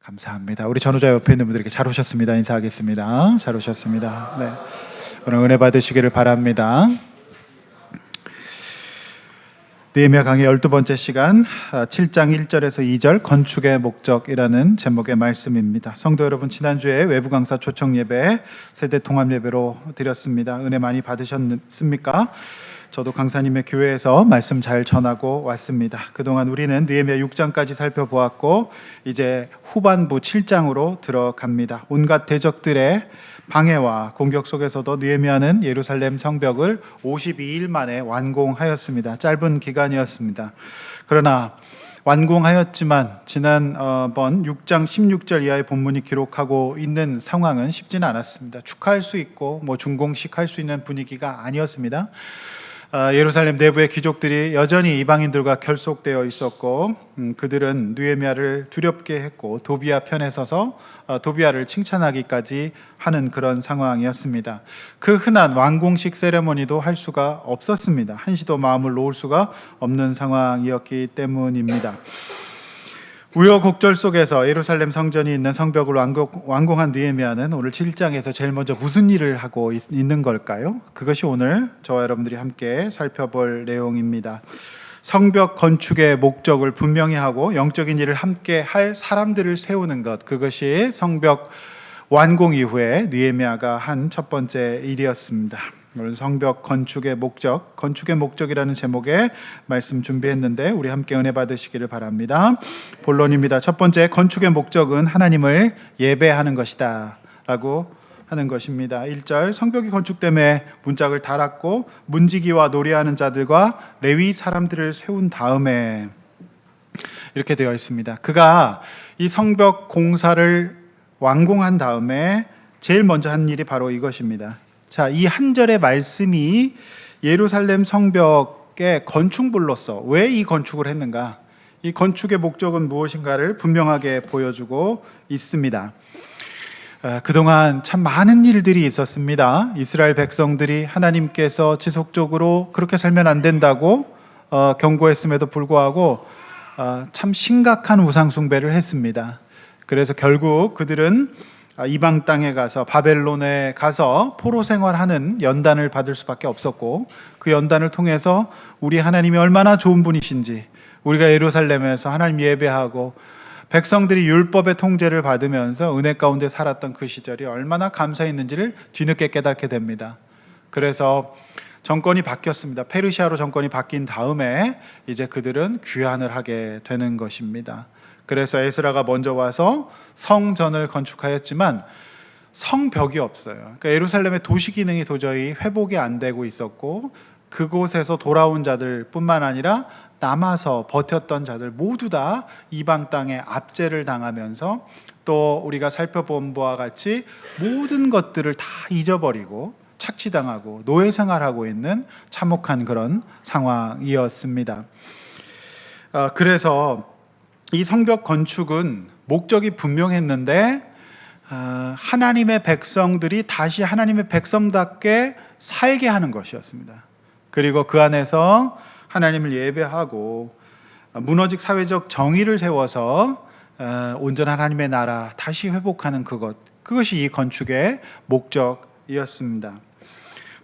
감사합니다. 우리 전후자 옆에 있는 분들에게 잘 오셨습니다. 인사하겠습니다. 잘 오셨습니다. 네. 오늘 은혜 받으시기를 바랍니다. 느헤미야 강의 12번째 시간 7장 1절에서 2절 건축의 목적이라는 제목의 말씀입니다. 성도 여러분, 지난주에 외부 강사 초청 예배 세대 통합 예배로 드렸습니다. 은혜 많이 받으셨습니까? 저도 강사님의 교회에서 말씀 잘 전하고 왔습니다. 그동안 우리는 느헤미야 6장까지 살펴보았고 이제 후반부 7장으로 들어갑니다. 온갖 대적들의 방해와 공격 속에서도 느헤미야는 예루살렘 성벽을 52일 만에 완공하였습니다. 짧은 기간이었습니다. 그러나 완공하였지만 지난번 6장 16절 이하의 본문이 기록하고 있는 상황은 쉽지는 않았습니다. 축하할 수 있고 준공식 할 수 있는 분위기가 아니었습니다. 예루살렘 내부의 귀족들이 여전히 이방인들과 결속되어 있었고 그들은 느헤미야를 두렵게 했고 도비야 편에 서서 도비야를 칭찬하기까지 하는 그런 상황이었습니다. 그 흔한 완공식 세레머니도 할 수가 없었습니다. 한시도 마음을 놓을 수가 없는 상황이었기 때문입니다. 우여곡절 속에서 예루살렘 성전이 있는 성벽을 완공한 느헤미야는 오늘 7장에서 제일 먼저 무슨 일을 하고 있는 걸까요? 그것이 오늘 저와 여러분들이 함께 살펴볼 내용입니다. 성벽 건축의 목적을 분명히 하고 영적인 일을 함께 할 사람들을 세우는 것, 그것이 성벽 완공 이후에 느헤미야가 한 첫 번째 일이었습니다. 오늘 성벽 건축의 목적, 건축의 목적이라는 제목의 말씀 준비했는데 우리 함께 은혜 받으시기를 바랍니다. 본론입니다. 첫 번째, 건축의 목적은 하나님을 예배하는 것이다 라고 하는 것입니다. 1절, 성벽이 건축됨에 문짝을 달았고 문지기와 노래하는 자들과 레위 사람들을 세운 다음에, 이렇게 되어 있습니다. 그가 이 성벽 공사를 완공한 다음에 제일 먼저 한 일이 바로 이것입니다. 자, 이 한 절의 말씀이 예루살렘 성벽의 건축물로서 왜 이 건축을 했는가, 이 건축의 목적은 무엇인가를 분명하게 보여주고 있습니다. 그동안 참 많은 일들이 있었습니다. 이스라엘 백성들이 하나님께서 지속적으로 그렇게 살면 안 된다고 경고했음에도 불구하고 참 심각한 우상 숭배를 했습니다. 그래서 결국 그들은 이방 땅에 가서 바벨론에 가서 포로 생활하는 연단을 받을 수밖에 없었고, 그 연단을 통해서 우리 하나님이 얼마나 좋은 분이신지, 우리가 예루살렘에서 하나님 예배하고 백성들이 율법의 통제를 받으면서 은혜 가운데 살았던 그 시절이 얼마나 감사했는지를 뒤늦게 깨닫게 됩니다. 그래서 정권이 바뀌었습니다. 페르시아로 정권이 바뀐 다음에 이제 그들은 귀환을 하게 되는 것입니다. 그래서 에스라가 먼저 와서 성전을 건축하였지만 성벽이 없어요. 그러니까 예루살렘의 도시 기능이 도저히 회복이 안 되고 있었고, 그곳에서 돌아온 자들 뿐만 아니라 남아서 버텼던 자들 모두 다 이방 땅에 압제를 당하면서 또 우리가 살펴본 바와 같이 모든 것들을 다 잊어버리고 착취당하고 노예 생활하고 있는 참혹한 그런 상황이었습니다. 그래서 이 성벽 건축은 목적이 분명했는데 하나님의 백성들이 다시 하나님의 백성답게 살게 하는 것이었습니다. 그리고 그 안에서 하나님을 예배하고 문어직 사회적 정의를 세워서 온전한 하나님의 나라 다시 회복하는 그것이 이 건축의 목적이었습니다.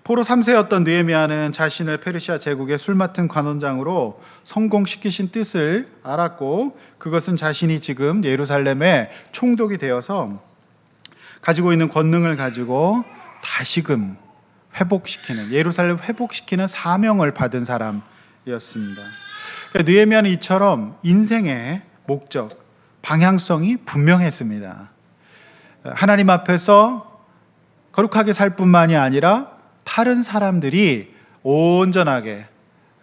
포로 3세였던 느헤미야는 자신을 페르시아 제국의 술 맡은 관원장으로 성공시키신 뜻을 알았고, 그것은 자신이 지금 예루살렘에 총독이 되어서 가지고 있는 권능을 가지고 다시금 회복시키는, 예루살렘 회복시키는 사명을 받은 사람이었습니다. 그러니까 느헤미야는 이처럼 인생의 목적, 방향성이 분명했습니다. 하나님 앞에서 거룩하게 살 뿐만이 아니라 다른 사람들이 온전하게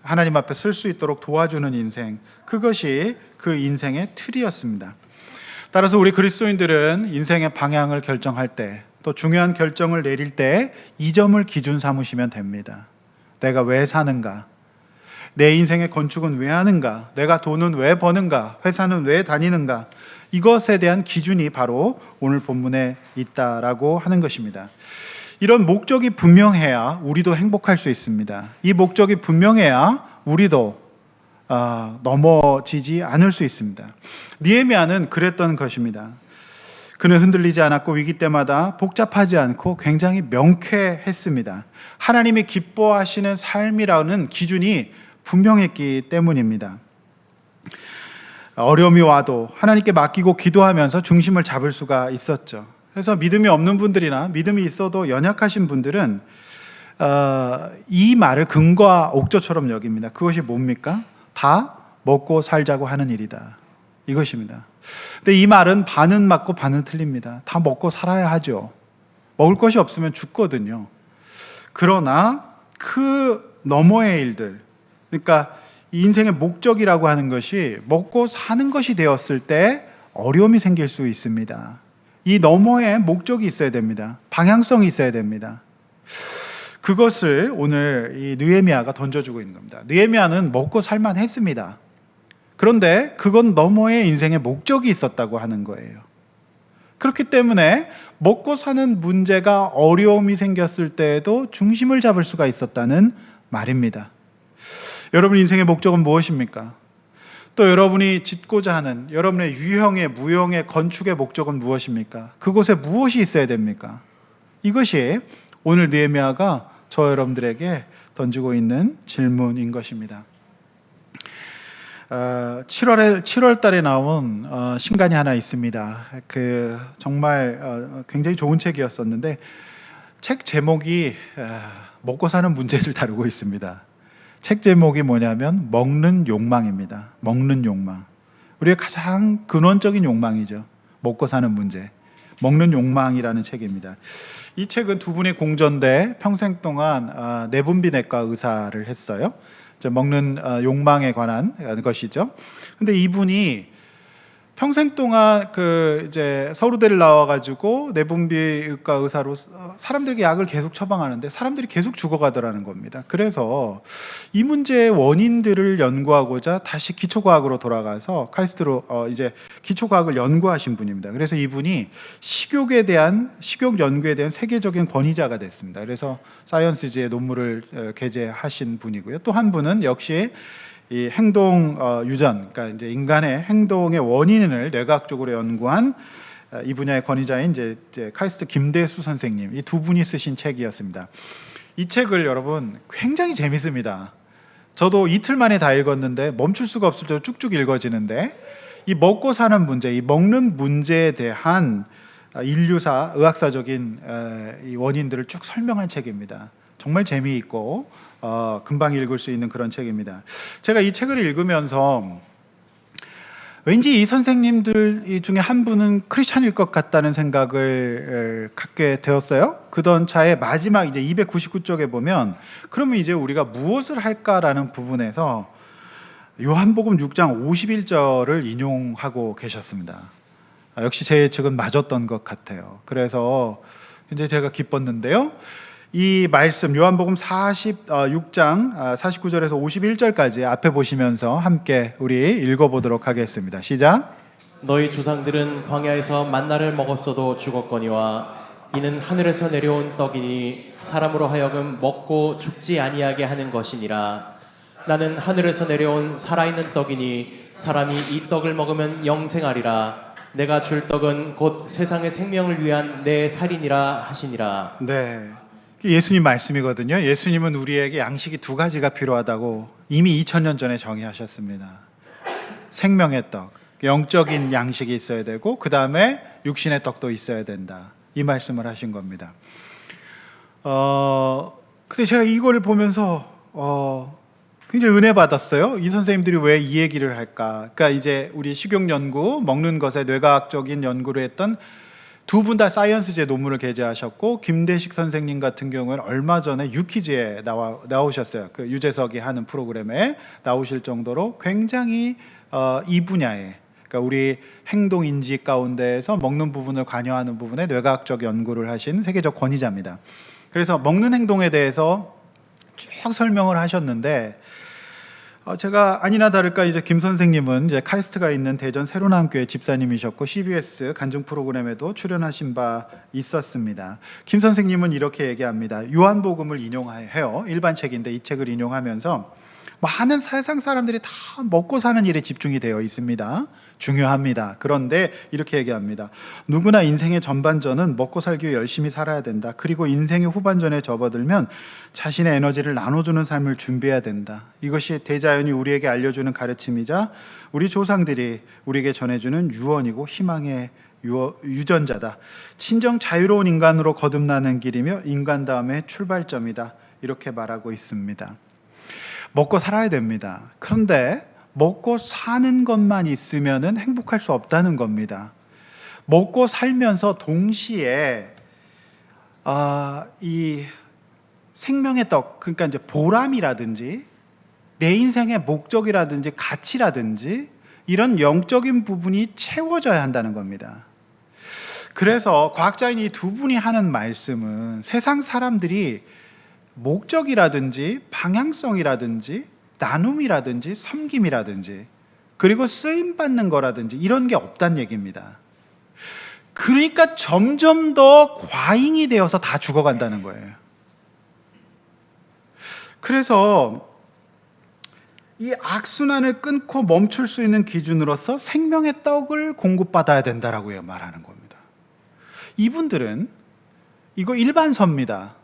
하나님 앞에 설 수 있도록 도와주는 인생, 그것이 그 인생의 틀이었습니다. 따라서 우리 그리스도인들은 인생의 방향을 결정할 때, 또 중요한 결정을 내릴 때 이 점을 기준 삼으시면 됩니다. 내가 왜 사는가? 내 인생의 건축은 왜 하는가? 내가 돈은 왜 버는가? 회사는 왜 다니는가? 이것에 대한 기준이 바로 오늘 본문에 있다라고 하는 것입니다. 이런 목적이 분명해야 우리도 행복할 수 있습니다. 이 목적이 분명해야 우리도 넘어지지 않을 수 있습니다. 느헤미야는 그랬던 것입니다. 그는 흔들리지 않았고 위기 때마다 복잡하지 않고 굉장히 명쾌했습니다. 하나님이 기뻐하시는 삶이라는 기준이 분명했기 때문입니다. 어려움이 와도 하나님께 맡기고 기도하면서 중심을 잡을 수가 있었죠. 그래서 믿음이 없는 분들이나 믿음이 있어도 연약하신 분들은 이 말을 금과 옥조처럼 여깁니다. 그것이 뭡니까? 다 먹고 살자고 하는 일이다. 이것입니다. 근데 이 말은 반은 맞고 반은 틀립니다. 다 먹고 살아야 하죠. 먹을 것이 없으면 죽거든요. 그러나 그 너머의 일들, 그러니까 인생의 목적이라고 하는 것이 먹고 사는 것이 되었을 때 어려움이 생길 수 있습니다. 이 너머에 목적이 있어야 됩니다. 방향성이 있어야 됩니다. 그것을 오늘 이 느헤미야가 던져주고 있는 겁니다. 느헤미야는 먹고 살만 했습니다. 그런데 그건 너머에 인생의 목적이 있었다고 하는 거예요. 그렇기 때문에 먹고 사는 문제가 어려움이 생겼을 때에도 중심을 잡을 수가 있었다는 말입니다. 여러분 인생의 목적은 무엇입니까? 또 여러분이 짓고자 하는 여러분의 유형의, 무형의, 건축의 목적은 무엇입니까? 그곳에 무엇이 있어야 됩니까? 이것이 오늘 느헤미야가 저 여러분들에게 던지고 있는 질문인 것입니다. 7월 달에 나온 신간이 하나 있습니다. 정말 굉장히 좋은 책이었었는데 책 제목이 먹고 사는 문제를 다루고 있습니다. 책 제목이 뭐냐면 먹는 욕망입니다. 먹는 욕망. 우리의 가장 근원적인 욕망이죠. 먹고 사는 문제. 먹는 욕망이라는 책입니다. 이 책은 두 분이 공전돼 평생 동안 내분비내과 의사를 했어요. 먹는 욕망에 관한 것이죠. 근데 이분이 평생 동안 이제 서울대를 나와가지고 내분비의과 의사로 사람들에게 약을 계속 처방하는데 사람들이 계속 죽어가더라는 겁니다. 그래서 이 문제의 원인들을 연구하고자 다시 기초과학으로 돌아가서 카이스트로 이제 기초과학을 연구하신 분입니다. 그래서 이분이 식욕 연구에 대한 세계적인 권위자가 됐습니다. 그래서 사이언스지의 논문을 게재하신 분이고요. 또 한 분은 역시 이 행동 유전, 그러니까 이제 인간의 행동의 원인을 뇌과학적으로 연구한 이 분야의 권위자인 이제 카이스트 김대수 선생님, 이 두 분이 쓰신 책이었습니다. 이 책을 여러분 굉장히 재밌습니다. 저도 이틀 만에 다 읽었는데 멈출 수가 없을 정도로 쭉쭉 읽어지는데 이 먹고 사는 문제, 이 먹는 문제에 대한 인류사, 의학사적인 이 원인들을 쭉 설명한 책입니다. 정말 재미있고 금방 읽을 수 있는 그런 책입니다. 제가 이 책을 읽으면서 왠지 이 선생님들 중에 한 분은 크리스찬일 것 같다는 생각을 갖게 되었어요. 그던 차의 마지막 이제 299쪽에 보면 그러면 이제 우리가 무엇을 할까라는 부분에서 요한복음 6장 51절을 인용하고 계셨습니다. 역시 제 예측은 맞았던 것 같아요. 그래서 이제 제가 기뻤는데요. 이 말씀 요한복음 46장 49절에서 51절까지 앞에 보시면서 함께 우리 읽어보도록 하겠습니다. 시작. 너희 조상들은 광야에서 만나를 먹었어도 죽었거니와 이는 하늘에서 내려온 떡이니 사람으로 하여금 먹고 죽지 아니하게 하는 것이니라. 나는 하늘에서 내려온 살아있는 떡이니 사람이 이 떡을 먹으면 영생하리라. 내가 줄 떡은 곧 세상의 생명을 위한 내 살이니라 하시니라. 네, 예수님 말씀이거든요. 예수님은 우리에게 양식이 두 가지가 필요하다고 이미 2000년 전에 정의하셨습니다. 생명의 떡, 영적인 양식이 있어야 되고 그 다음에 육신의 떡도 있어야 된다. 이 말씀을 하신 겁니다. 근데 제가 이걸 보면서 굉장히 은혜 받았어요. 이 선생님들이 왜 이 얘기를 할까? 그러니까 이제 우리 식욕 연구, 먹는 것에 뇌과학적인 연구를 했던 두 분 다 사이언스지에 논문을 게재하셨고 김대식 선생님 같은 경우는 얼마 전에 유퀴즈에 나오셨어요. 그 유재석이 하는 프로그램에 나오실 정도로 굉장히 이 분야에, 그러니까 우리 행동 인지 가운데에서 먹는 부분을 관여하는 부분에 뇌과학적 연구를 하신 세계적 권위자입니다. 그래서 먹는 행동에 대해서 쭉 설명을 하셨는데 제가 아니나 다를까 이제 김 선생님은 이제 카이스트가 있는 대전 새로남교회 집사님이셨고 CBS 간증 프로그램에도 출연하신 바 있었습니다. 김 선생님은 이렇게 얘기합니다. 요한복음을 인용해요. 일반 책인데 이 책을 인용하면서 많은 세상 사람들이 다 먹고 사는 일에 집중이 되어 있습니다. 중요합니다. 그런데 이렇게 얘기합니다. 누구나 인생의 전반전은 먹고 살기 위해 열심히 살아야 된다. 그리고 인생의 후반전에 접어들면 자신의 에너지를 나눠주는 삶을 준비해야 된다. 이것이 대자연이 우리에게 알려주는 가르침이자 우리 조상들이 우리에게 전해주는 유언이고 희망의 유전자다. 진정 자유로운 인간으로 거듭나는 길이며 인간다움의 출발점이다. 이렇게 말하고 있습니다. 먹고 살아야 됩니다. 그런데 먹고 사는 것만 있으면은 행복할 수 없다는 겁니다. 먹고 살면서 동시에 이 생명의 떡, 그러니까 이제 보람이라든지 내 인생의 목적이라든지 가치라든지 이런 영적인 부분이 채워져야 한다는 겁니다. 그래서 과학자인 이 두 분이 하는 말씀은 세상 사람들이 목적이라든지 방향성이라든지 나눔이라든지 섬김이라든지 그리고 쓰임받는 거라든지 이런 게 없다는 얘기입니다. 그러니까 점점 더 과잉이 되어서 다 죽어간다는 거예요. 그래서 이 악순환을 끊고 멈출 수 있는 기준으로서 생명의 떡을 공급받아야 된다라고 말하는 겁니다. 이분들은 이거 일반서입니다.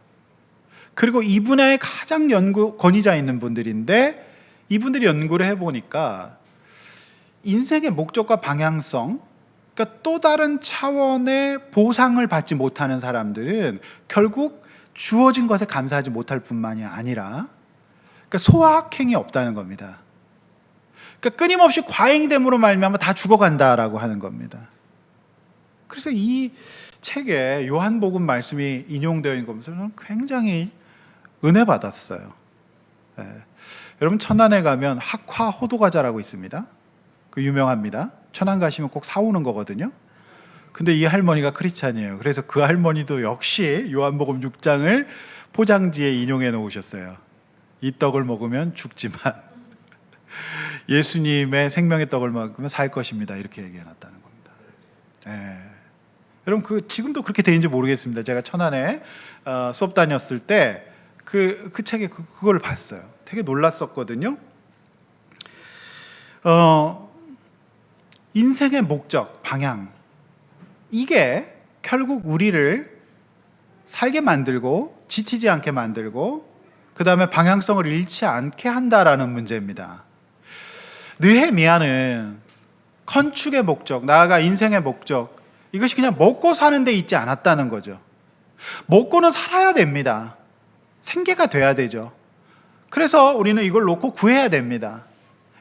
그리고 이분의 가장 연구 권위자 있는 분들인데 이분들이 연구를 해보니까 인생의 목적과 방향성, 그러니까 또 다른 차원의 보상을 받지 못하는 사람들은 결국 주어진 것에 감사하지 못할 뿐만이 아니라 그러니까 소확행이 없다는 겁니다. 그러니까 끊임없이 과잉됨으로 말미암아 다 죽어간다라고 하는 겁니다. 그래서 이 책에 요한복음 말씀이 인용되어 있는 것을 저는 굉장히 은혜 받았어요. 네. 여러분 천안에 가면 학화 호두과자라고 있습니다. 그 유명합니다. 천안 가시면 꼭 사오는 거거든요. 근데 이 할머니가 크리스찬이에요. 그래서 그 할머니도 역시 요한복음 6장을 포장지에 인용해 놓으셨어요. 이 떡을 먹으면 죽지만 예수님의 생명의 떡을 먹으면 살 것입니다. 이렇게 얘기해 놨다는 겁니다. 네. 여러분 지금도 그렇게 되는지 모르겠습니다. 제가 천안에 수업 다녔을 때 그 책에 그걸 봤어요. 되게 놀랐었거든요. 인생의 목적, 방향 이게 결국 우리를 살게 만들고 지치지 않게 만들고 그 다음에 방향성을 잃지 않게 한다라는 문제입니다. 느헤미야는 건축의 목적, 나아가 인생의 목적 이것이 그냥 먹고 사는 데 있지 않았다는 거죠. 먹고는 살아야 됩니다. 생계가 돼야 되죠. 그래서 우리는 이걸 놓고 구해야 됩니다.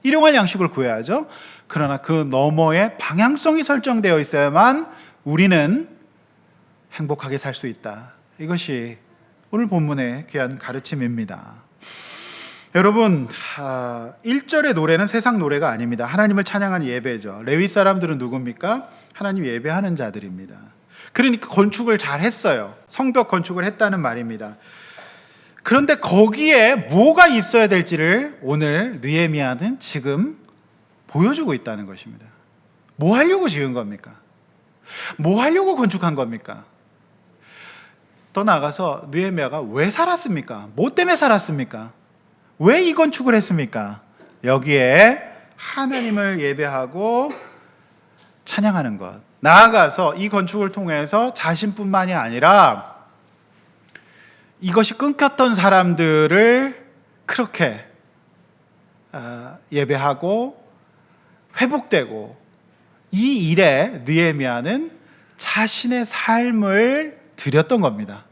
일용할 양식을 구해야죠. 그러나 그 너머에 방향성이 설정되어 있어야만 우리는 행복하게 살 수 있다. 이것이 오늘 본문의 귀한 가르침입니다. 여러분 1절의 노래는 세상 노래가 아닙니다. 하나님을 찬양하는 예배죠. 레위 사람들은 누굽니까? 하나님 예배하는 자들입니다. 그러니까 건축을 잘 했어요. 성벽 건축을 했다는 말입니다. 그런데 거기에 뭐가 있어야 될지를 오늘 느헤미야는 지금 보여주고 있다는 것입니다. 뭐 하려고 지은 겁니까? 뭐 하려고 건축한 겁니까? 더 나아가서 느헤미야가 왜 살았습니까? 뭐 때문에 살았습니까? 왜 이 건축을 했습니까? 여기에 하나님을 예배하고 찬양하는 것. 나아가서 이 건축을 통해서 자신뿐만이 아니라 이것이 끊겼던 사람들을 그렇게 예배하고 회복되고 이 일에 느헤미야는 자신의 삶을 드렸던 겁니다.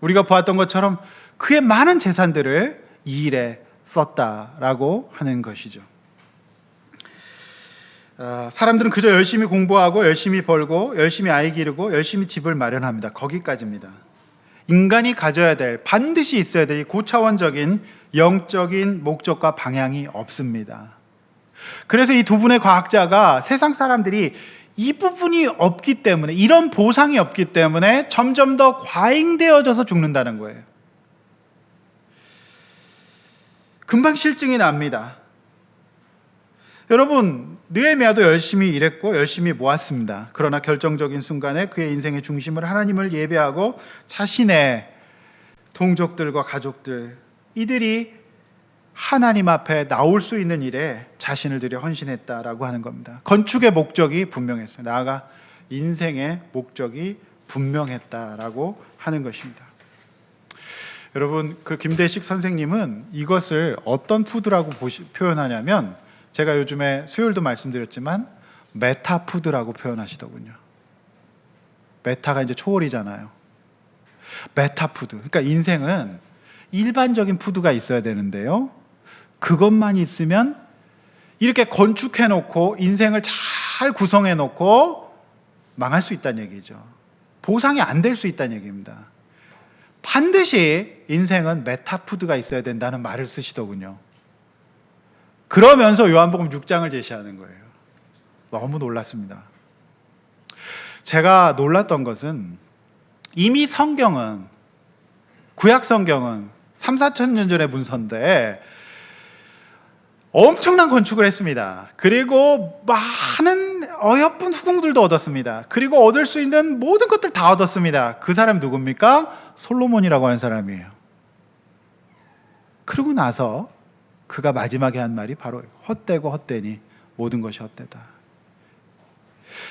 우리가 보았던 것처럼 그의 많은 재산들을 이 일에 썼다라고 하는 것이죠. 사람들은 그저 열심히 공부하고 열심히 벌고 열심히 아이 기르고 열심히 집을 마련합니다. 거기까지입니다. 인간이 가져야 될 반드시 있어야 될 고차원적인 영적인 목적과 방향이 없습니다. 그래서 이 두 분의 과학자가 세상 사람들이 이 부분이 없기 때문에 이런 보상이 없기 때문에 점점 더 과잉되어져서 죽는다는 거예요. 금방 실증이 납니다. 여러분 느헤미야도 열심히 일했고 열심히 모았습니다. 그러나 결정적인 순간에 그의 인생의 중심을 하나님을 예배하고 자신의 동족들과 가족들 이들이 하나님 앞에 나올 수 있는 일에 자신을 들여 헌신했다라고 하는 겁니다. 건축의 목적이 분명했어요. 나아가 인생의 목적이 분명했다라고 하는 것입니다. 여러분, 그 김대식 선생님은 이것을 어떤 푸드라고 표현하냐면, 제가 요즘에 수요일도 말씀드렸지만 메타푸드라고 표현하시더군요. 메타가 이제 초월이잖아요. 메타푸드. 그러니까 인생은 일반적인 푸드가 있어야 되는데요, 그것만 있으면 이렇게 건축해놓고 인생을 잘 구성해놓고 망할 수 있다는 얘기죠. 보상이 안 될 수 있다는 얘기입니다. 반드시 인생은 메타푸드가 있어야 된다는 말을 쓰시더군요. 그러면서 요한복음 6장을 제시하는 거예요. 너무 놀랐습니다. 제가 놀랐던 것은 이미 성경은, 구약 성경은 3,4천 년 전의 문서인데 엄청난 건축을 했습니다. 그리고 많은 어여쁜 후궁들도 얻었습니다. 그리고 얻을 수 있는 모든 것들 다 얻었습니다. 그 사람이 누굽니까? 솔로몬이라고 하는 사람이에요. 그러고 나서 그가 마지막에 한 말이 바로 헛되고 헛되니 모든 것이 헛되다.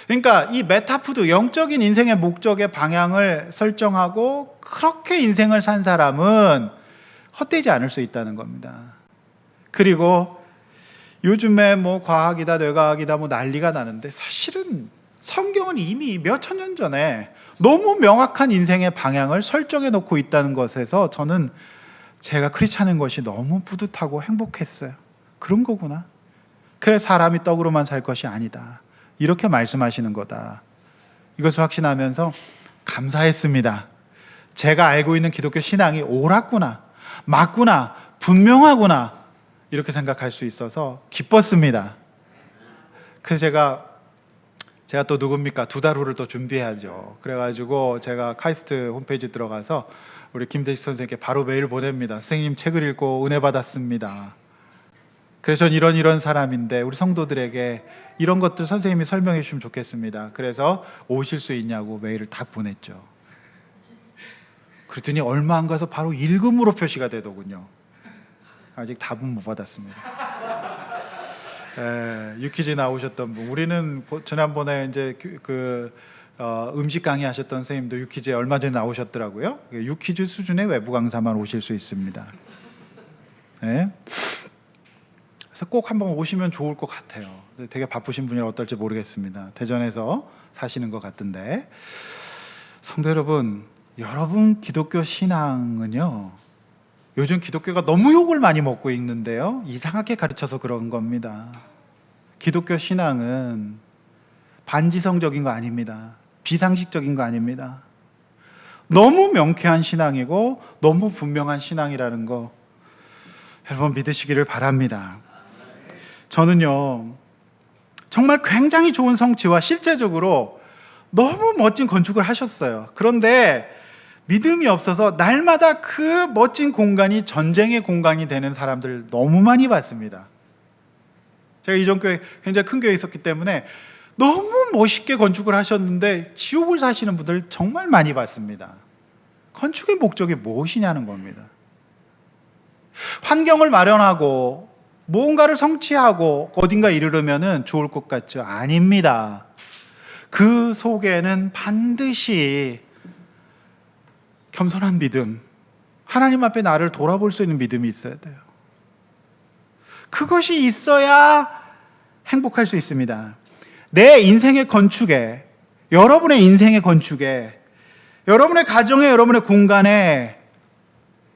그러니까 이 메타푸드, 영적인 인생의 목적의 방향을 설정하고 그렇게 인생을 산 사람은 헛되지 않을 수 있다는 겁니다. 그리고 요즘에 뭐 과학이다 뇌과학이다 뭐 난리가 나는데, 사실은 성경은 이미 몇천 년 전에 너무 명확한 인생의 방향을 설정해 놓고 있다는 것에서 저는 제가 크리스찬인 것이 너무 뿌듯하고 행복했어요. 그런 거구나. 그래, 사람이 떡으로만 살 것이 아니다, 이렇게 말씀하시는 거다. 이것을 확신하면서 감사했습니다. 제가 알고 있는 기독교 신앙이 옳았구나, 맞구나, 분명하구나, 이렇게 생각할 수 있어서 기뻤습니다. 그래서 제가 또 누굽니까? 2달 후를 또 준비해야죠. 그래가지고 제가 카이스트 홈페이지 들어가서 우리 김대식 선생님께 바로 메일 보냅니다. 선생님, 책을 읽고 은혜 받았습니다. 그래서 전 이런 사람인데 우리 성도들에게 이런 것들 선생님이 설명해 주시면 좋겠습니다. 그래서 오실 수 있냐고 메일을 딱 보냈죠. 그랬더니 얼마 안 가서 바로 읽음으로 표시가 되더군요. 아직 답은 못 받았습니다. 유퀴즈 나오셨던 분, 우리는 지난번에 이제 음식 강의 하셨던 선생님도 유퀴즈에 얼마 전에 나오셨더라고요. 유퀴즈 수준의 외부 강사만 오실 수 있습니다. 네. 그래서 꼭 한번 오시면 좋을 것 같아요. 되게 바쁘신 분이라 어떨지 모르겠습니다. 대전에서 사시는 것 같은데. 성도 여러분, 여러분 기독교 신앙은요, 요즘 기독교가 너무 욕을 많이 먹고 있는데요, 이상하게 가르쳐서 그런 겁니다. 기독교 신앙은 반지성적인 거 아닙니다. 비상식적인 거 아닙니다. 너무 명쾌한 신앙이고 너무 분명한 신앙이라는 거 여러분 믿으시기를 바랍니다. 저는요, 정말 굉장히 좋은 성취와 실제적으로 너무 멋진 건축을 하셨어요. 그런데 믿음이 없어서 날마다 그 멋진 공간이 전쟁의 공간이 되는 사람들 너무 많이 봤습니다. 제가 이전 교회 굉장히 큰 교회에 있었기 때문에 너무 멋있게 건축을 하셨는데 지옥을 사시는 분들 정말 많이 봤습니다. 건축의 목적이 무엇이냐는 겁니다. 환경을 마련하고 뭔가를 성취하고 어딘가 이르려면 좋을 것 같죠? 아닙니다. 그 속에는 반드시 겸손한 믿음, 하나님 앞에 나를 돌아볼 수 있는 믿음이 있어야 돼요. 그것이 있어야 행복할 수 있습니다. 내 인생의 건축에, 여러분의 인생의 건축에, 여러분의 가정에, 여러분의 공간에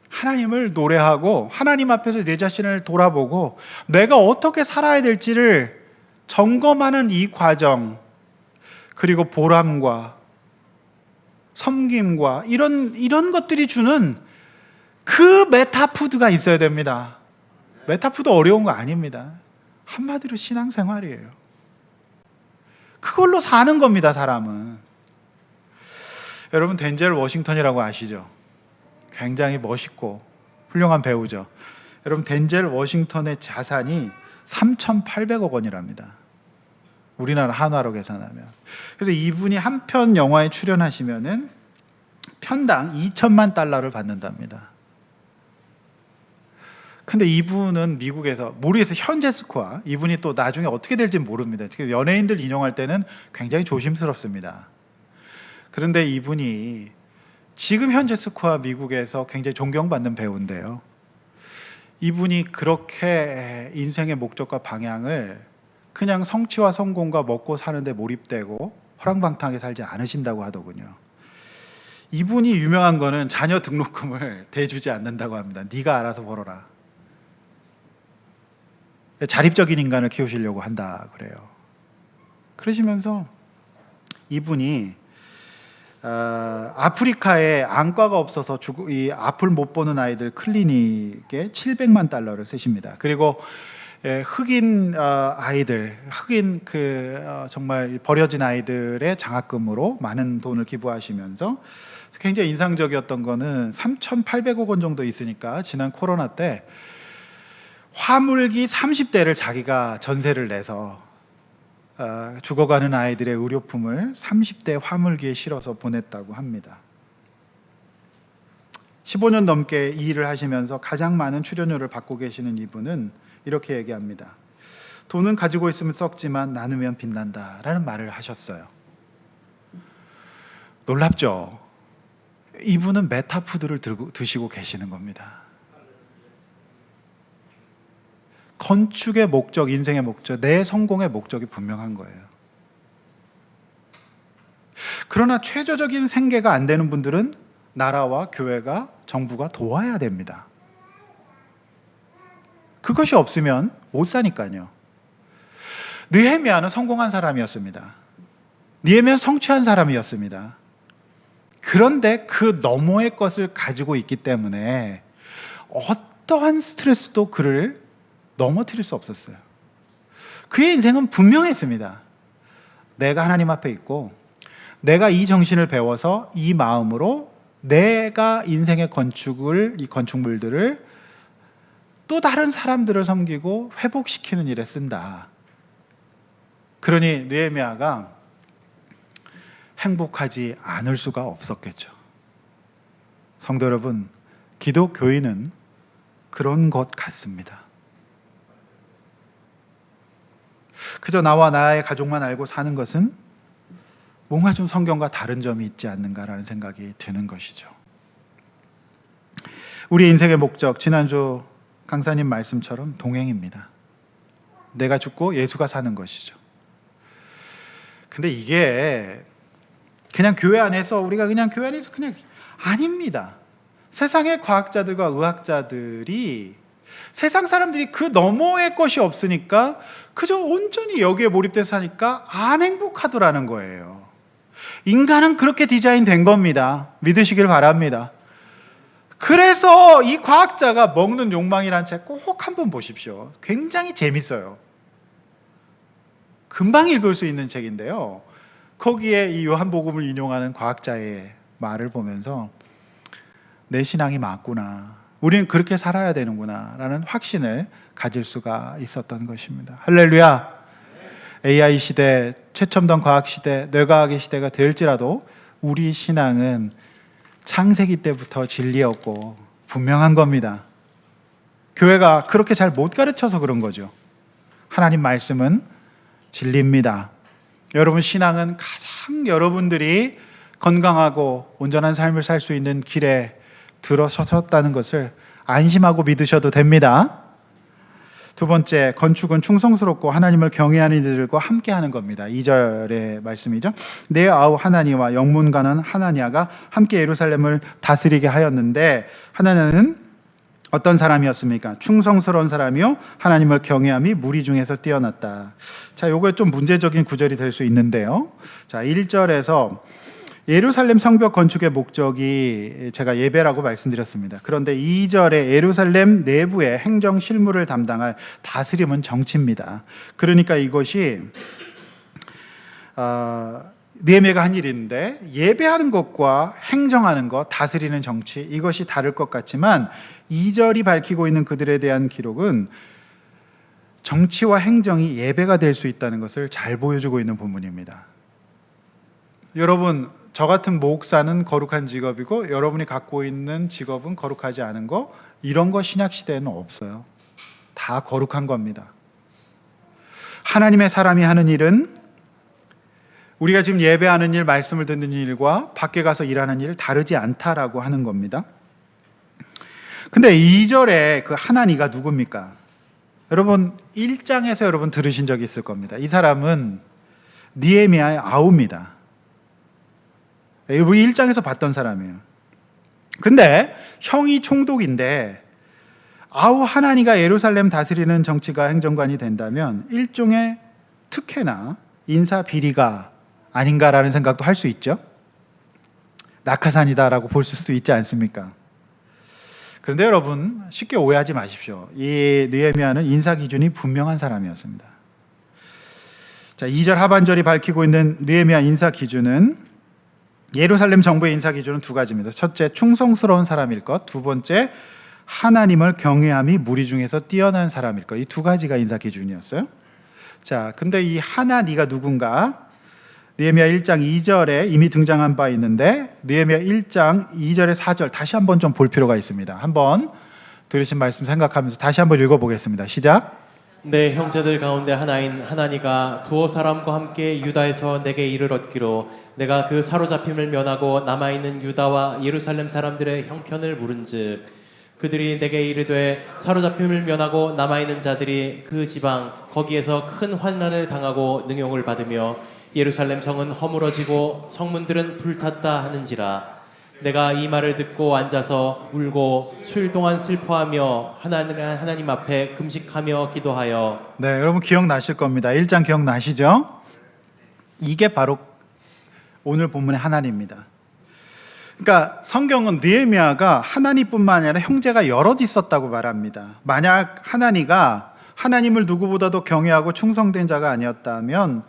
하나님을 노래하고 하나님 앞에서 내 자신을 돌아보고 내가 어떻게 살아야 될지를 점검하는 이 과정, 그리고 보람과 섬김과 이런 것들이 주는 그 메타푸드가 있어야 됩니다. 메타푸드 어려운 거 아닙니다. 한마디로 신앙생활이에요. 그걸로 사는 겁니다, 사람은. 여러분 덴젤 워싱턴이라고 아시죠? 굉장히 멋있고 훌륭한 배우죠. 여러분 덴젤 워싱턴의 자산이 3,800억 원이랍니다. 우리나라 한화로 계산하면. 그래서 이분이 한 편 영화에 출연하시면은 편당 $2,000만 받는답니다. 근데 이분은 미국에서 모르겠어요. 현재 스코어. 이분이 또 나중에 어떻게 될지 모릅니다. 그래서 연예인들 인용할 때는 굉장히 조심스럽습니다. 그런데 이분이 지금 현재 스코어 미국에서 굉장히 존경받는 배우인데요. 이분이 그렇게 인생의 목적과 방향을 그냥 성취와 성공과 먹고 사는데 몰입되고 허랑방탕하게 살지 않으신다고 하더군요. 이분이 유명한 거는 자녀 등록금을 대주지 않는다고 합니다. 네가 알아서 벌어라. 자립적인 인간을 키우시려고 한다 그래요. 그러시면서 이분이 아프리카에 안과가 없어서 이 앞을 못 보는 아이들 클리닉에 $700만 쓰십니다. 그리고 흑인 아이들, 흑인 정말 버려진 아이들의 장학금으로 많은 돈을 기부하시면서 굉장히 인상적이었던 거는 3,800억 원 정도 있으니까 지난 코로나 때 화물기 30대를 자기가 전세를 내서 죽어가는 아이들의 의료품을 30대 화물기에 실어서 보냈다고 합니다. 15년 넘게 이 일을 하시면서 가장 많은 출연료를 받고 계시는 이분은 이렇게 얘기합니다. 돈은 가지고 있으면 썩지만 나누면 빛난다 라는 말을 하셨어요. 놀랍죠? 이분은 메타푸드를 드시고 계시는 겁니다. 건축의 목적, 인생의 목적, 내 성공의 목적이 분명한 거예요. 그러나 최저적인 생계가 안 되는 분들은 나라와 교회가, 정부가 도와야 됩니다. 그것이 없으면 못 사니까요. 느헤미야는 성공한 사람이었습니다. 느헤미야는 성취한 사람이었습니다. 그런데 그 너머의 것을 가지고 있기 때문에 어떠한 스트레스도 그를 넘어뜨릴 수 없었어요. 그의 인생은 분명했습니다. 내가 하나님 앞에 있고 내가 이 정신을 배워서 이 마음으로 내가 인생의 이 건축물들을 또 다른 사람들을 섬기고 회복시키는 일에 쓴다. 그러니 느헤미야가 행복하지 않을 수가 없었겠죠. 성도 여러분, 기독교인은 그런 것 같습니다. 그저 나와 나의 가족만 알고 사는 것은 뭔가 좀 성경과 다른 점이 있지 않는가라는 생각이 드는 것이죠. 우리 인생의 목적, 지난주 강사님 말씀처럼 동행입니다. 내가 죽고 예수가 사는 것이죠. 근데 이게 그냥 교회 안에서 우리가 그냥 교회 안에서 그냥 아닙니다. 세상의 과학자들과 의학자들이 세상 사람들이 그 너머의 것이 없으니까 그저 온전히 여기에 몰입돼서 사니까 안 행복하더라는 거예요. 인간은 그렇게 디자인된 겁니다. 믿으시길 바랍니다. 그래서 이 과학자가 먹는 욕망이라는 책 꼭 한번 보십시오. 굉장히 재밌어요. 금방 읽을 수 있는 책인데요. 거기에 이 요한복음을 인용하는 과학자의 말을 보면서 내 신앙이 맞구나. 우리는 그렇게 살아야 되는구나 라는 확신을 가질 수가 있었던 것입니다. 할렐루야. AI 시대, 최첨단 과학 시대, 뇌과학의 시대가 될지라도 우리 신앙은 창세기 때부터 진리였고 분명한 겁니다. 교회가 그렇게 잘 못 가르쳐서 그런 거죠. 하나님 말씀은 진리입니다. 여러분 신앙은 가장 여러분들이 건강하고 온전한 삶을 살 수 있는 길에 들어섰다는 것을 안심하고 믿으셔도 됩니다. 두 번째, 건축은 충성스럽고 하나님을 경외하는 이들과 함께하는 겁니다. 2절의 말씀이죠. 내 아우 하나니와 영문가는 하나니아가 함께 예루살렘을 다스리게 하였는데 하나니아는 어떤 사람이었습니까? 충성스러운 사람이요 하나님을 경외함이 무리 중에서 뛰어났다. 자, 요거 좀 문제적인 구절이 될 수 있는데요. 자, 1절에서 예루살렘 성벽 건축의 목적이 제가 예배라고 말씀드렸습니다. 그런데 2절에 예루살렘 내부의 행정 실무를 담당할 다스림은 정치입니다. 그러니까 이것이 느헤미야가 한 일인데 예배하는 것과 행정하는 것, 다스리는 정치 이것이 다를 것 같지만 2절이 밝히고 있는 그들에 대한 기록은 정치와 행정이 예배가 될 수 있다는 것을 잘 보여주고 있는 본문입니다. 여러분 저 같은 목사는 거룩한 직업이고 여러분이 갖고 있는 직업은 거룩하지 않은 거, 이런 거 신약 시대에는 없어요. 다 거룩한 겁니다. 하나님의 사람이 하는 일은 우리가 지금 예배하는 일, 말씀을 듣는 일과 밖에 가서 일하는 일 다르지 않다라고 하는 겁니다. 근데 2절에 그 하나니가 누굽니까? 여러분 1장에서 여러분 들으신 적이 있을 겁니다. 이 사람은 느헤미야의 아우입니다. 우리 1장에서 봤던 사람이에요. 근데 형이 총독인데 아우 하나니가 예루살렘 다스리는 정치가 행정관이 된다면 일종의 특혜나 인사 비리가 아닌가라는 생각도 할 수 있죠. 낙하산이다라고 볼 수도 있지 않습니까? 그런데 여러분 쉽게 오해하지 마십시오. 이 느헤미야는 인사 기준이 분명한 사람이었습니다. 자, 2절 하반절이 밝히고 있는 느헤미야 인사 기준은 예루살렘 정부의 인사 기준은 두 가지입니다. 첫째, 충성스러운 사람일 것. 두 번째, 하나님을 경외함이 무리 중에서 뛰어난 사람일 것. 이 두 가지가 인사 기준이었어요. 자, 근데 이 하나니가 누군가? 느헤미야 1장 2절에 이미 등장한 바 있는데 느헤미야 1장 2절에 4절 다시 한번 좀 볼 필요가 있습니다. 한번 들으신 말씀 생각하면서 다시 한번 읽어보겠습니다. 시작. 내 형제들 가운데 하나인 하나니가 두어 사람과 함께 유다에서 내게 이를 얻기로 내가 그 사로잡힘을 면하고 남아있는 유다와 예루살렘 사람들의 형편을 물은즉 그들이 내게 이르되 사로잡힘을 면하고 남아있는 자들이 그 지방 거기에서 큰 환난을 당하고 능욕을 받으며 예루살렘 성은 허물어지고 성문들은 불탔다 하는지라 내가 이 말을 듣고 앉아서 울고 수일 동안 슬퍼하며 하나님 앞에 금식하며 기도하여. 네, 여러분 기억나실 겁니다. 1장 기억나시죠? 이게 바로 오늘 본문의 하나니입니다. 그러니까 성경은 느헤미야가 하나니뿐만 아니라 형제가 여럿 있었다고 말합니다. 만약 하나니가 하나님을 누구보다도 경외하고 충성된 자가 아니었다면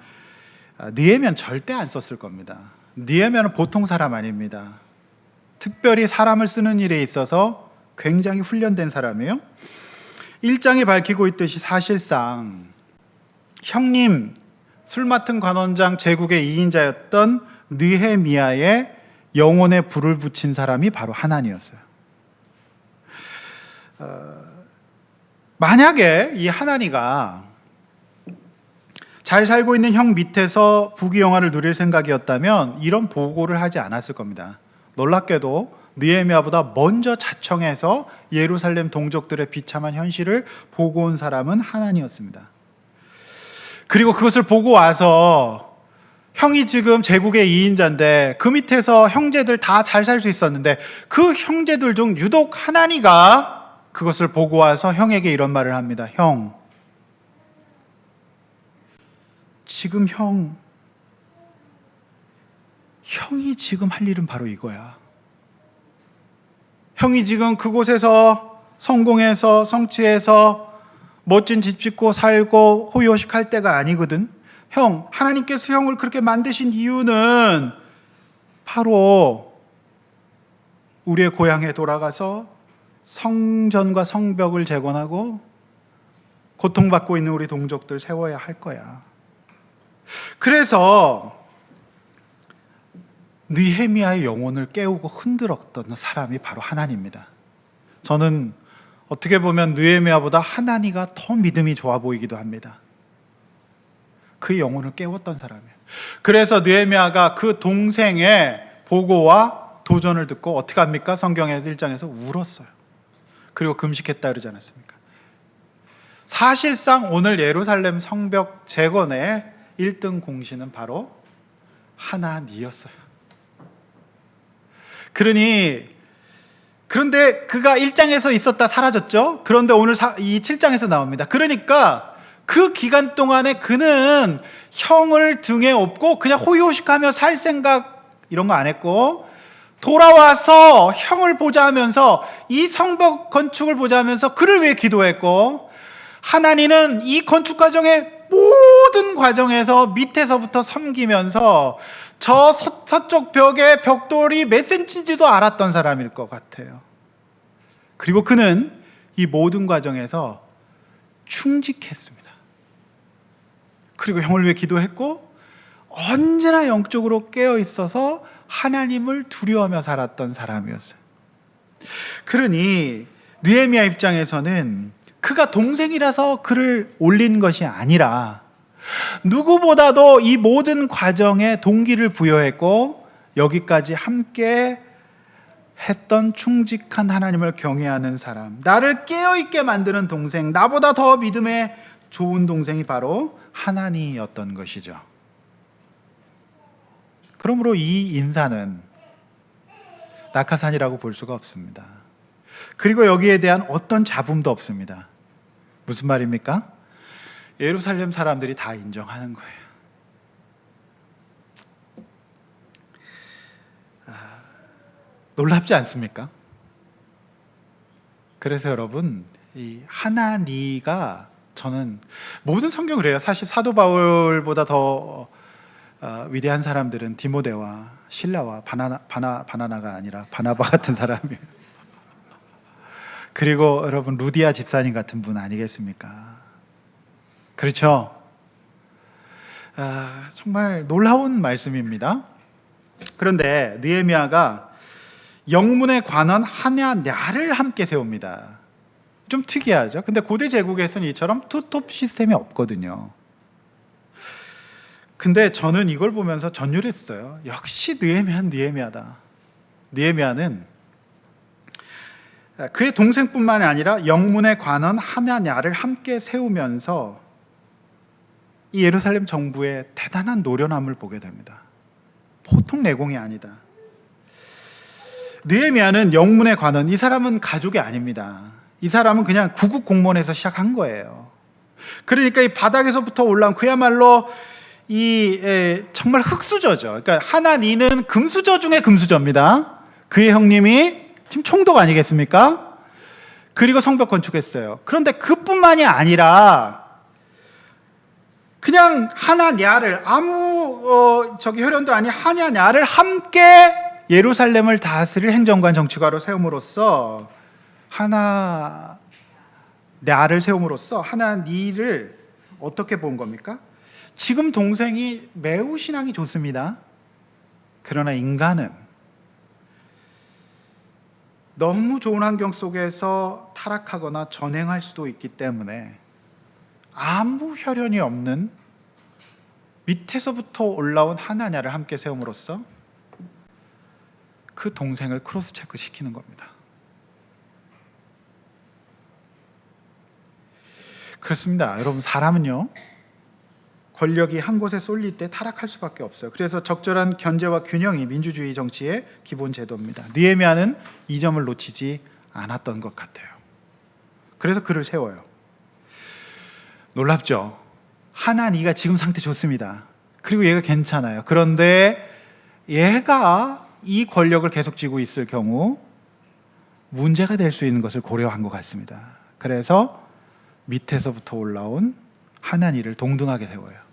느헤미야는 절대 안 썼을 겁니다. 느헤미야는 보통 사람 아닙니다. 특별히 사람을 쓰는 일에 있어서 굉장히 훈련된 사람이에요. 1장이 밝히고 있듯이 사실상 형님 술 맡은 관원장 제국의 2인자였던 느헤미야의 영혼에 불을 붙인 사람이 바로 하나니였어요. 만약에 이 하나니가 잘 살고 있는 형 밑에서 부귀영화를 누릴 생각이었다면 이런 보고를 하지 않았을 겁니다. 놀랍게도 느헤미야보다 먼저 자청해서 예루살렘 동족들의 비참한 현실을 보고 온 사람은 하나니였습니다. 그리고 그것을 보고 와서 형이 지금 제국의 2인자인데 그 밑에서 형제들 다 잘 살 수 있었는데 그 형제들 중 유독 하나니가 그것을 보고 와서 형에게 이런 말을 합니다. 지금 형이 지금 할 일은 바로 이거야. 형이 지금 그곳에서 성공해서 성취해서 멋진 집 짓고 살고 호의호식할 때가 아니거든. 하나님께서 형을 그렇게 만드신 이유는 바로 우리의 고향에 돌아가서 성전과 성벽을 재건하고 고통받고 있는 우리 동족들 세워야 할 거야. 그래서 느헤미야의 영혼을 깨우고 흔들었던 사람이 바로 하나니입니다. 저는 어떻게 보면 느헤미야보다 하나니가 더 믿음이 좋아 보이기도 합니다. 그 영혼을 깨웠던 사람이에요. 그래서 느헤미야가 그 동생의 보고와 도전을 듣고 어떻게 합니까? 성경의 1장에서 울었어요. 그리고 금식했다 그러지 않았습니까? 사실상 오늘 예루살렘 성벽 재건의 1등 공신은 바로 하나니였어요. 그런데 그가 1장에서 있었다 사라졌죠. 그런데 오늘 이 7장에서 나옵니다. 그러니까 그 기간 동안에 그는 형을 등에 업고 그냥 호의호식하며 살 생각 이런 거 안 했고 돌아와서 형을 보자 하면서 이 성벽 건축을 보자 하면서 그를 위해 기도했고 하나님은 이 건축 과정의 모든 과정에서 밑에서부터 섬기면서 저 서쪽 벽의 벽돌이 몇 센치인지도 알았던 사람일 것 같아요. 그리고 그는 이 모든 과정에서 충직했습니다. 그리고 형을 위해 기도했고 언제나 영적으로 깨어 있어서 하나님을 두려워하며 살았던 사람이었어요. 그러니 느헤미야 입장에서는 그가 동생이라서 그를 올린 것이 아니라 누구보다도 이 모든 과정에 동기를 부여했고 여기까지 함께 했던 충직한 하나님을 경외하는 사람, 나를 깨어있게 만드는 동생, 나보다 더 믿음에 좋은 동생이 바로 하나니였던 것이죠. 그러므로 이 인사는 낙하산이라고 볼 수가 없습니다. 그리고 여기에 대한 어떤 잡음도 없습니다. 무슨 말입니까? 예루살렘 사람들이 다 인정하는 거예요. 놀랍지 않습니까? 그래서 여러분, 이 하나니가 저는 모든 성경을 해요. 사실 사도 바울보다 더 위대한 사람들은 디모데와 실라와 바나나가 아니라 바나바 같은 사람이에요. 그리고 여러분 루디아 집사님 같은 분 아니겠습니까? 그렇죠? 정말 놀라운 말씀입니다. 그런데 느헤미야가 영문에 관한 하냐냐를 함께 세웁니다. 좀 특이하죠? 근데 고대 제국에서는 이처럼 투톱 시스템이 없거든요. 근데 저는 이걸 보면서 전율했어요. 역시 느헤미야는 느헤미야다. 느헤미야는 그의 동생뿐만 아니라 영문에 관한 하냐냐를 함께 세우면서 이 예루살렘 정부의 대단한 노련함을 보게 됩니다. 보통 내공이 아니다. 느헤미야는 영문에 관한, 이 사람은 가족이 아닙니다. 이 사람은 그냥 구국 공무원에서 시작한 거예요. 그러니까 이 바닥에서부터 올라온 그야말로 정말 흙수저죠. 그러니까 하나니는 금수저 중에 금수저입니다. 그의 형님이 지금 총독 아니겠습니까? 그리고 성벽 건축했어요. 그런데 그뿐만이 아니라 그냥 하나냐를 혈연도 아닌 하나냐를 함께 예루살렘을 다스릴 행정관 정치가로 세움으로써 하나냐를 세움으로써 하나니를 어떻게 본 겁니까? 지금 동생이 매우 신앙이 좋습니다. 그러나 인간은 너무 좋은 환경 속에서 타락하거나 전행할 수도 있기 때문에 아무 혈연이 없는 밑에서부터 올라온 하나냐를 함께 세움으로써 그 동생을 크로스 체크 시키는 겁니다. 그렇습니다. 여러분, 사람은요 권력이 한 곳에 쏠릴 때 타락할 수밖에 없어요. 그래서 적절한 견제와 균형이 민주주의 정치의 기본 제도입니다. 느헤미야는 이 점을 놓치지 않았던 것 같아요. 그래서 그를 세워요. 놀랍죠? 하나니가 지금 상태 좋습니다. 그리고 얘가 괜찮아요. 그런데 얘가 이 권력을 계속 쥐고 있을 경우 문제가 될 수 있는 것을 고려한 것 같습니다. 그래서 밑에서부터 올라온 하나니를 동등하게 세워요.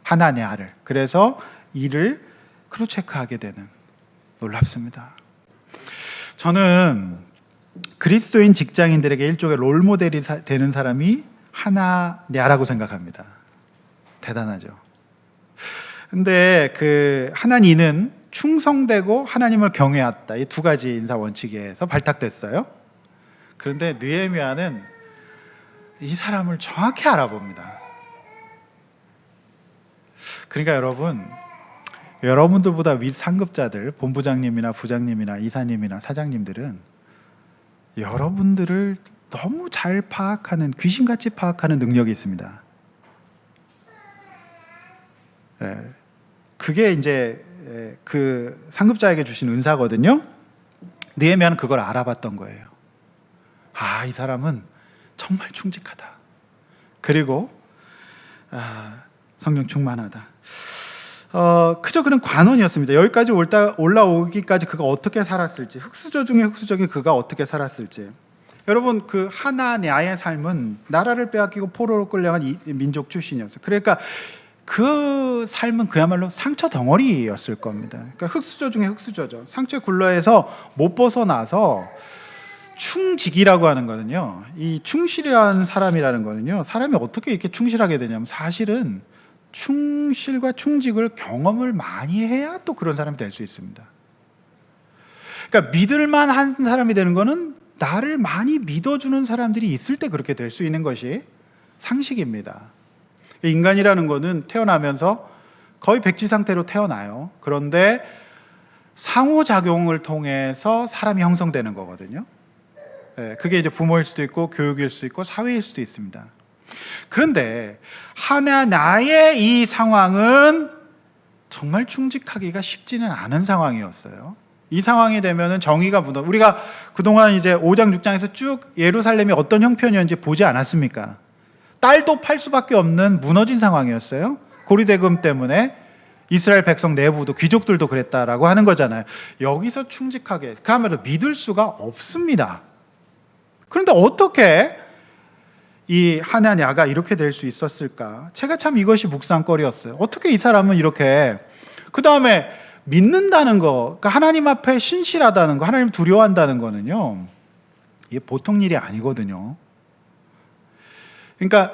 하나냐를. 그래서 이를 크로체크하게 되는, 놀랍습니다. 저는 그리스도인 직장인들에게 일종의 롤모델이 되는 사람이 하나냐라고 생각합니다. 대단하죠. 근데 그 하나니는 충성되고 하나님을 경외했다. 이 두 가지 인사 원칙에서 발탁됐어요. 그런데 느헤미야는 이 사람을 정확히 알아봅니다. 그러니까 여러분들보다 윗 상급자들, 본부장님이나 부장님이나 이사님이나 사장님들은 여러분들을 너무 잘 파악하는, 귀신같이 파악하는 능력이 있습니다. 그게 이제 그 상급자에게 주신 은사거든요. 느헤미야는 그걸 알아봤던 거예요. 이 사람은 정말 충직하다. 그리고 성령 충만하다. 그저 그는 관원이었습니다. 여기까지 올라오기까지 그가 어떻게 살았을지, 흙수저 중에 흙수저인 그가 어떻게 살았을지. 여러분, 그 하나냐의 삶은 나라를 빼앗기고 포로로 끌려간 민족 출신이었어요. 그러니까 그 삶은 그야말로 상처 덩어리였을 겁니다. 그러니까 흙수저 중에 흙수저죠. 상처에 굴러해서 못 벗어나서 충직이라고 하는 거는요, 이 충실이라는 사람이라는 거는요, 사람이 어떻게 이렇게 충실하게 되냐면 사실은 충실과 충직을 경험을 많이 해야 또 그런 사람이 될 수 있습니다. 그러니까 믿을만 한 사람이 되는 거는 나를 많이 믿어주는 사람들이 있을 때 그렇게 될 수 있는 것이 상식입니다. 인간이라는 거는 태어나면서 거의 백지 상태로 태어나요. 그런데 상호작용을 통해서 사람이 형성되는 거거든요. 그게 이제 부모일 수도 있고 교육일 수도 있고 사회일 수도 있습니다. 그런데 나의 이 상황은 정말 충직하기가 쉽지는 않은 상황이었어요. 이 상황이 되면은 정의가 무너. 우리가 그동안 이제 5장 6장에서 쭉 예루살렘이 어떤 형편이었는지 보지 않았습니까? 딸도 팔 수밖에 없는 무너진 상황이었어요. 고리대금 때문에 이스라엘 백성 내부도 귀족들도 그랬다라고 하는 거잖아요. 여기서 충직하게 그야말로 믿을 수가 없습니다. 그런데 어떻게 이 하나냐가 이렇게 될 수 있었을까? 제가 참 이것이 묵상거리였어요. 어떻게 이 사람은 이렇게 그 다음에 믿는다는 거, 그러니까 하나님 앞에 신실하다는 거, 하나님 두려워한다는 거는요, 이게 보통 일이 아니거든요. 그러니까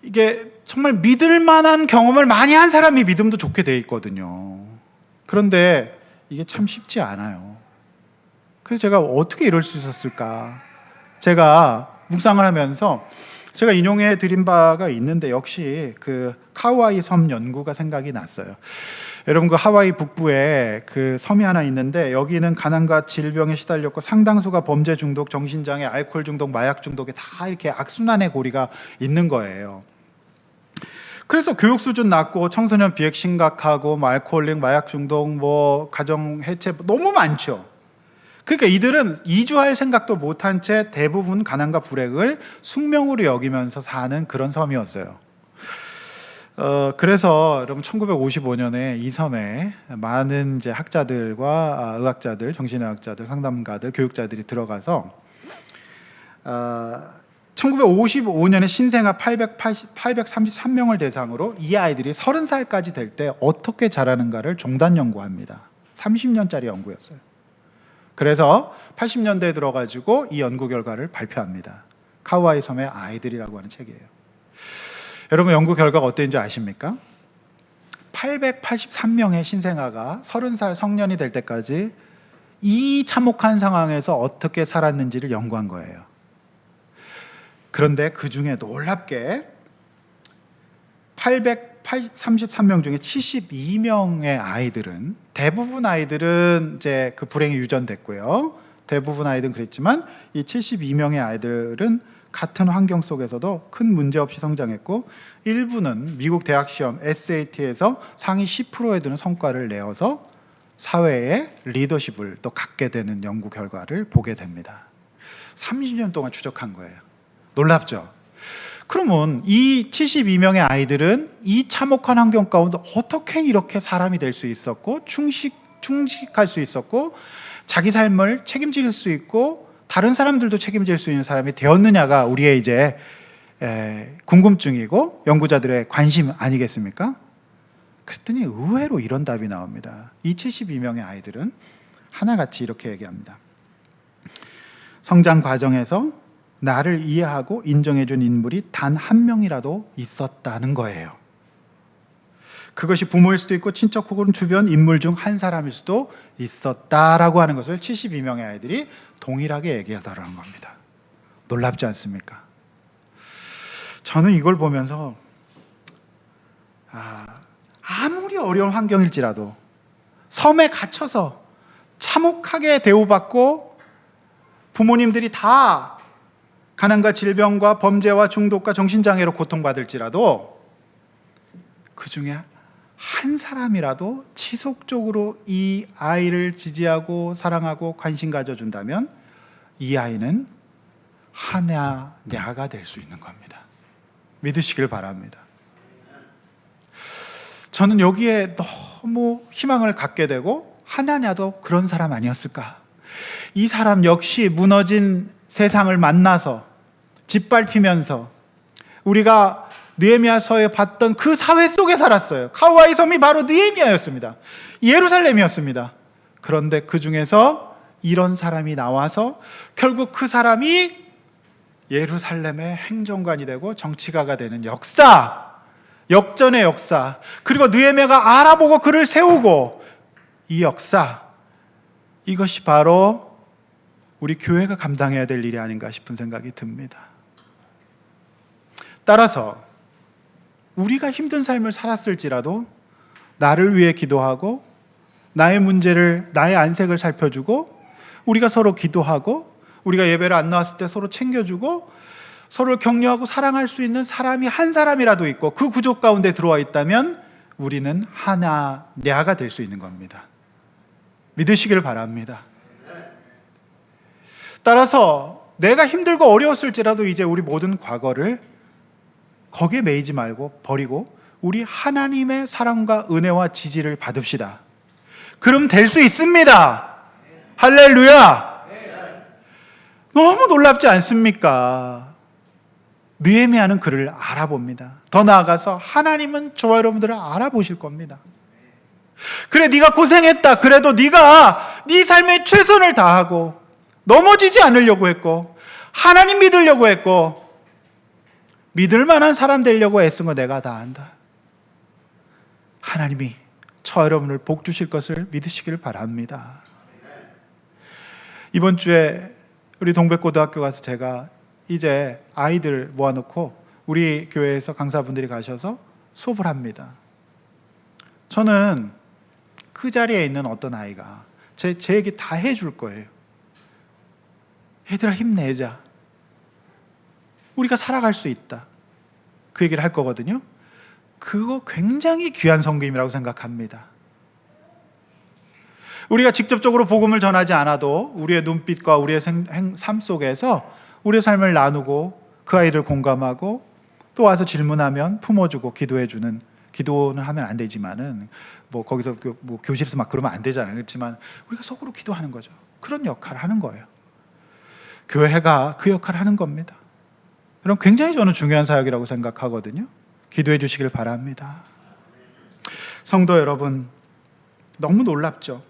이게 정말 믿을 만한 경험을 많이 한 사람이 믿음도 좋게 돼 있거든요. 그런데 이게 참 쉽지 않아요. 그래서 제가 어떻게 이럴 수 있었을까? 제가 묵상을 하면서 제가 인용해 드린 바가 있는데 역시 그 카우아이 섬 연구가 생각이 났어요. 여러분 그 하와이 북부에 그 섬이 하나 있는데 여기는 가난과 질병에 시달렸고 상당수가 범죄 중독, 정신장애, 알코올 중독, 마약 중독에 다 이렇게 악순환의 고리가 있는 거예요. 그래서 교육 수준 낮고 청소년 비핵 심각하고 뭐 알코올릭, 마약 중독, 뭐 가정 해체 너무 많죠. 그러니까 이들은 이주할 생각도 못한 채 대부분 가난과 불행을 숙명으로 여기면서 사는 그런 섬이었어요. 그래서 여러분 1955년에 이 섬에 많은 이제 학자들과 의학자들, 정신의학자들, 상담가들, 교육자들이 들어가서 1955년에 신생아 833명을 대상으로 이 아이들이 30살까지 될 때 어떻게 자라는가를 종단 연구합니다. 30년짜리 연구였어요. 그래서 80년대에 들어가지고 이 연구 결과를 발표합니다. 카우아이 섬의 아이들이라고 하는 책이에요. 여러분 연구 결과가 어땠는지 아십니까? 883명의 신생아가 30살 성년이 될 때까지 이 참혹한 상황에서 어떻게 살았는지를 연구한 거예요. 그런데 그 중에 놀랍게 833명 중에 72명의 아이들은 대부분 아이들은 이제 그 불행이 유전됐고요. 대부분 아이들은 그랬지만 이 72명의 아이들은 같은 환경 속에서도 큰 문제 없이 성장했고 일부는 미국 대학 시험 SAT에서 상위 10%에 드는 성과를 내어서 사회의 리더십을 또 갖게 되는 연구 결과를 보게 됩니다. 30년 동안 추적한 거예요. 놀랍죠? 그러면 이 72명의 아이들은 이 참혹한 환경 가운데 어떻게 이렇게 사람이 될 수 있었고 충직할 수 있었고 자기 삶을 책임질 수 있고 다른 사람들도 책임질 수 있는 사람이 되었느냐가 우리의 이제 궁금증이고 연구자들의 관심 아니겠습니까? 그랬더니 의외로 이런 답이 나옵니다. 이 72명의 아이들은 하나같이 이렇게 얘기합니다. 성장 과정에서 나를 이해하고 인정해준 인물이 단 한 명이라도 있었다는 거예요. 그것이 부모일 수도 있고 친척 혹은 주변 인물 중 한 사람일 수도 있었다라고 하는 것을 72명의 아이들이 동일하게 얘기하더라는 겁니다. 놀랍지 않습니까? 저는 이걸 보면서 아무리 어려운 환경일지라도 섬에 갇혀서 참혹하게 대우받고 부모님들이 다 가난과 질병과 범죄와 중독과 정신장애로 고통받을지라도 그 중에 한 사람이라도 지속적으로 이 아이를 지지하고 사랑하고 관심 가져준다면 이 아이는 하나냐가 될 수 있는 겁니다. 믿으시길 바랍니다. 저는 여기에 너무 희망을 갖게 되고 하나냐도 그런 사람 아니었을까? 이 사람 역시 무너진 세상을 만나서 짓밟히면서 우리가 느헤미야서에 봤던 그 사회 속에 살았어요. 카우아이 섬이 바로 느헤미야였습니다. 예루살렘이었습니다. 그런데 그 중에서 이런 사람이 나와서 결국 그 사람이 예루살렘의 행정관이 되고 정치가가 되는 역전의 역사, 그리고 느헤미야가 알아보고 그를 세우고 이 역사, 이것이 바로 우리 교회가 감당해야 될 일이 아닌가 싶은 생각이 듭니다. 따라서 우리가 힘든 삶을 살았을지라도 나를 위해 기도하고 나의 문제를, 나의 안색을 살펴주고 우리가 서로 기도하고 우리가 예배를 안 나왔을 때 서로 챙겨주고 서로를 격려하고 사랑할 수 있는 사람이 한 사람이라도 있고 그 구조 가운데 들어와 있다면 우리는 하나 냐가 될 수 있는 겁니다. 믿으시길 바랍니다. 따라서 내가 힘들고 어려웠을지라도 이제 우리 모든 과거를 거기에 매이지 말고 버리고 우리 하나님의 사랑과 은혜와 지지를 받읍시다. 그럼 될 수 있습니다. 할렐루야. 너무 놀랍지 않습니까? 느헤미야는 그를 알아봅니다. 더 나아가서 하나님은 저와 여러분들을 알아보실 겁니다. 그래, 네가 고생했다. 그래도 네가 네 삶에 최선을 다하고 넘어지지 않으려고 했고 하나님 믿으려고 했고 믿을 만한 사람 되려고 애쓴 거 내가 다 안다. 하나님이 저와 여러분을 복 주실 것을 믿으시길 바랍니다. 이번 주에 우리 동백고등학교 가서 제가 이제 아이들 모아놓고 우리 교회에서 강사분들이 가셔서 수업을 합니다. 저는 그 자리에 있는 어떤 아이가 제 얘기 다 해줄 거예요. 얘들아, 힘내자. 우리가 살아갈 수 있다. 그 얘기를 할 거거든요. 그거 굉장히 귀한 섬김이라고 생각합니다. 우리가 직접적으로 복음을 전하지 않아도 우리의 눈빛과 우리의 삶 속에서 우리의 삶을 나누고 그 아이를 공감하고 또 와서 질문하면 품어주고 기도해주는, 기도는 하면 안 되지만은 뭐 거기서 뭐 교실에서 막 그러면 안 되잖아요. 그렇지만 우리가 속으로 기도하는 거죠. 그런 역할을 하는 거예요. 교회가 그 역할을 하는 겁니다. 그럼 굉장히 저는 중요한 사역이라고 생각하거든요. 기도해 주시길 바랍니다. 성도 여러분, 너무 놀랍죠?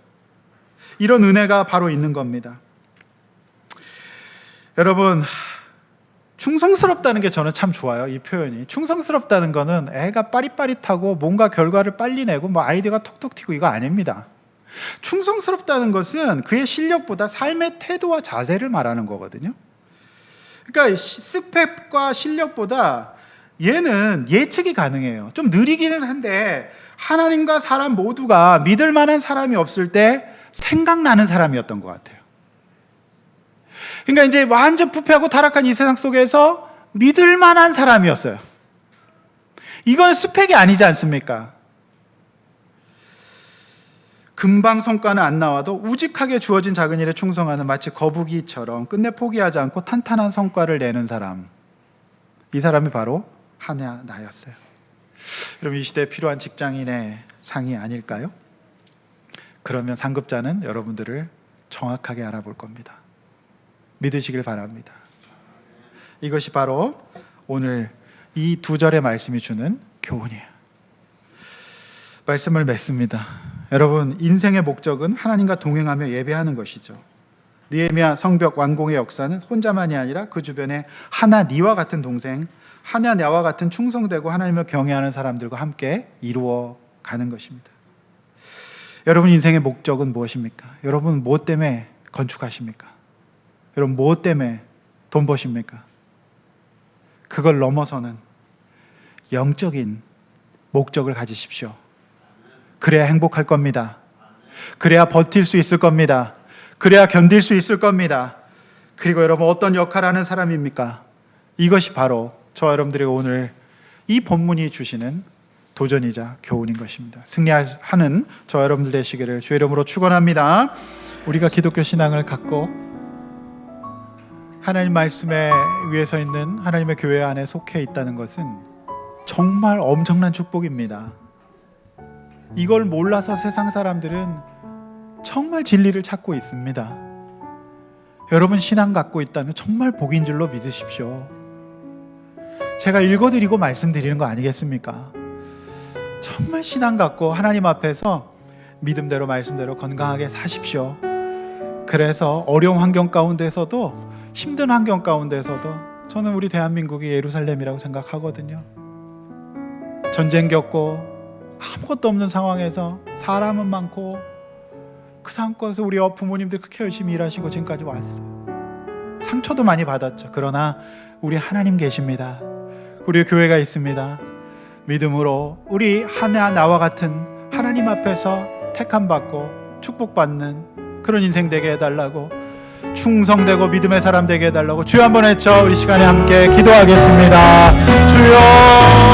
이런 은혜가 바로 있는 겁니다. 여러분, 충성스럽다는 게 저는 참 좋아요. 이 표현이. 충성스럽다는 거는 애가 빠릿빠릿하고 뭔가 결과를 빨리 내고 뭐 아이디어가 톡톡 튀고 이거 아닙니다. 충성스럽다는 것은 그의 실력보다 삶의 태도와 자세를 말하는 거거든요. 그러니까 스펙과 실력보다 얘는 예측이 가능해요. 좀 느리기는 한데 하나님과 사람 모두가 믿을 만한 사람이 없을 때 생각나는 사람이었던 것 같아요. 그러니까 이제 완전 부패하고 타락한 이 세상 속에서 믿을 만한 사람이었어요. 이건 스펙이 아니지 않습니까? 금방 성과는 안 나와도 우직하게 주어진 작은 일에 충성하는 마치 거북이처럼 끝내 포기하지 않고 탄탄한 성과를 내는 사람. 이 사람이 바로 하냐 나였어요. 그럼 이 시대에 필요한 직장인의 상이 아닐까요? 그러면 상급자는 여러분들을 정확하게 알아볼 겁니다. 믿으시길 바랍니다. 이것이 바로 오늘 이 두 절의 말씀이 주는 교훈이에요. 말씀을 맺습니다. 여러분, 인생의 목적은 하나님과 동행하며 예배하는 것이죠. 느헤미야 성벽 완공의 역사는 혼자만이 아니라 그 주변에 하나니와 같은 동생, 하나냐와 같은 충성되고 하나님을 경외하는 사람들과 함께 이루어가는 것입니다. 여러분 인생의 목적은 무엇입니까? 여러분 무엇 때문에 건축하십니까? 여러분 무엇 때문에 돈 버십니까? 그걸 넘어서는 영적인 목적을 가지십시오. 그래야 행복할 겁니다. 그래야 버틸 수 있을 겁니다. 그래야 견딜 수 있을 겁니다. 그리고 여러분 어떤 역할을 하는 사람입니까? 이것이 바로 저와 여러분들이 오늘 이 본문이 주시는 도전이자 교훈인 것입니다. 승리하는 저와 여러분들 되시기를 주의 이름으로 축원합니다. 우리가 기독교 신앙을 갖고 하나님 말씀에 위에 서 있는 하나님의 교회 안에 속해 있다는 것은 정말 엄청난 축복입니다. 이걸 몰라서 세상 사람들은 정말 진리를 찾고 있습니다. 여러분 신앙 갖고 있다면 정말 복인 줄로 믿으십시오. 제가 읽어드리고 말씀드리는 거 아니겠습니까? 정말 신앙 갖고 하나님 앞에서 믿음대로 말씀대로 건강하게 사십시오. 그래서 어려운 환경 가운데서도 힘든 환경 가운데서도 저는 우리 대한민국이 예루살렘이라고 생각하거든요. 전쟁 겪고 아무것도 없는 상황에서 사람은 많고 그 상황에서 우리 부모님들 그렇게 열심히 일하시고 지금까지 왔어요. 상처도 많이 받았죠. 그러나 우리 하나님 계십니다. 우리 교회가 있습니다. 믿음으로 우리 나와 같은 하나님 앞에서 택함 받고 축복받는 그런 인생 되게 해달라고, 충성되고 믿음의 사람 되게 해달라고 주여 한번 외쳐 우리 시간에 함께 기도하겠습니다. 주여